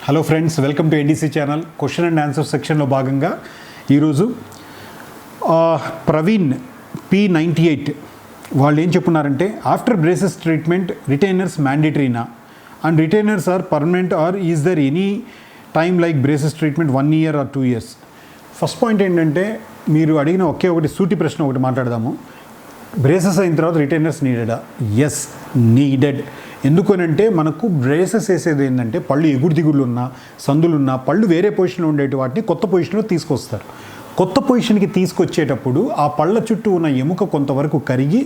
Hello friends, welcome to NDC channel. Question and answer సెక్షన్లో భాగంగా ఈరోజు ప్రవీణ్ P98 వాళ్ళు ఏం చెప్పున్నారంటే, ఆఫ్టర్ బ్రేసెస్ ట్రీట్మెంట్ రిటైనర్స్ మ్యాండేటరీనా and retainers are permanent or is there any time like braces treatment 1 year or 2 years? First point ఏంటంటే, మీరు అడిగిన ఒకటి సూటి ప్రశ్న ఒకటి మాట్లాడదాము. బ్రేసెస్ అయిన తర్వాత రిటైనర్స్ నీడెడా? Yes, needed. ఎందుకనంటే మనకు బ్రేసెస్ వేసేది ఏంటంటే, పళ్ళు ఎగుడు దిగుళ్ళు ఉన్నా, సందులున్నా, పళ్ళు వేరే పొజిషన్లో ఉండేటి వాటిని కొత్త పొజిషన్లో తీసుకొస్తారు. కొత్త పొజిషన్కి తీసుకొచ్చేటప్పుడు ఆ పళ్ళ చుట్టూ ఉన్న ఎముక కొంతవరకు కరిగి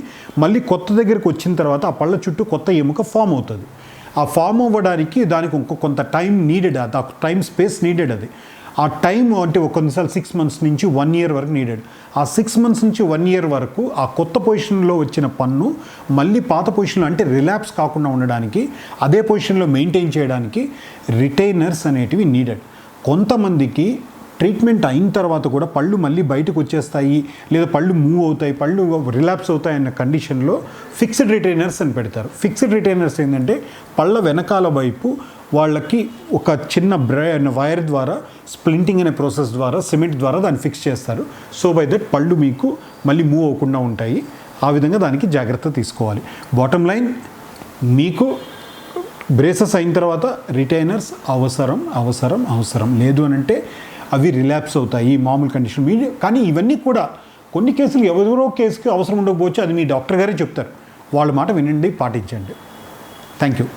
మళ్ళీ కొత్త దగ్గరకు వచ్చిన తర్వాత ఆ పళ్ళ చుట్టూ కొత్త ఎముక ఫామ్ అవుతుంది. ఆ ఫామ్ అవ్వడానికి దానికి కొంత టైం నీడెడ్, ఆ టైం స్పేస్ నీడెడ్. అది ఆ టైం అంటే కొన్నిసార్లు 6 months నుంచి 1 year వరకు నీడెడ్. ఆ 6 months నుంచి 1 year వరకు ఆ కొత్త పొజిషన్లో వచ్చిన పన్ను మళ్ళీ పాత పొజిషన్లో అంటే రిలాప్స్ కాకుండా ఉండడానికి, అదే పొజిషన్లో మెయింటైన్ చేయడానికి రిటైనర్స్ అనేటివి నీడెడ్. కొంతమందికి ట్రీట్మెంట్ అయిన తర్వాత కూడా పళ్ళు మళ్ళీ బయటకు వచ్చేస్తాయి, లేదా పళ్ళు మూవ్ అవుతాయి, పళ్ళు రిలాప్స్ అవుతాయి అన్న కండిషన్లో ఫిక్స్డ్ రిటైనర్స్ అని పెడతారు. ఫిక్స్డ్ రిటైనర్స్ ఏంటంటే, పళ్ళ వెనకాల వైపు వాళ్ళకి ఒక చిన్న వైర్ ద్వారా, స్ప్లింటింగ్ అనే ప్రాసెస్ ద్వారా, సిమెంట్ ద్వారా దాన్ని ఫిక్స్ చేస్తారు. సో బై దట్ పళ్ళు మీకు మళ్ళీ మూవ్ అవ్వకుండా ఉంటాయి. ఆ విధంగా దానికి జాగ్రత్త తీసుకోవాలి. బాటమ్ లైన్, మీకు బ్రేసెస్ అయిన తర్వాత రిటైనర్స్ అవసరం అవసరం అవసరం. లేదు అని అంటే అవి రిలాప్స్ అవుతాయి మామూలు కండిషన్. కానీ ఇవన్నీ కూడా కొన్ని కేసులు ఎవరో కేసుకి అవసరం ఉండకపోవచ్చు, అది మీ డాక్టర్ గారే చెప్తారు. వాళ్ళ మాట వినండి, పాటించండి. Thank you.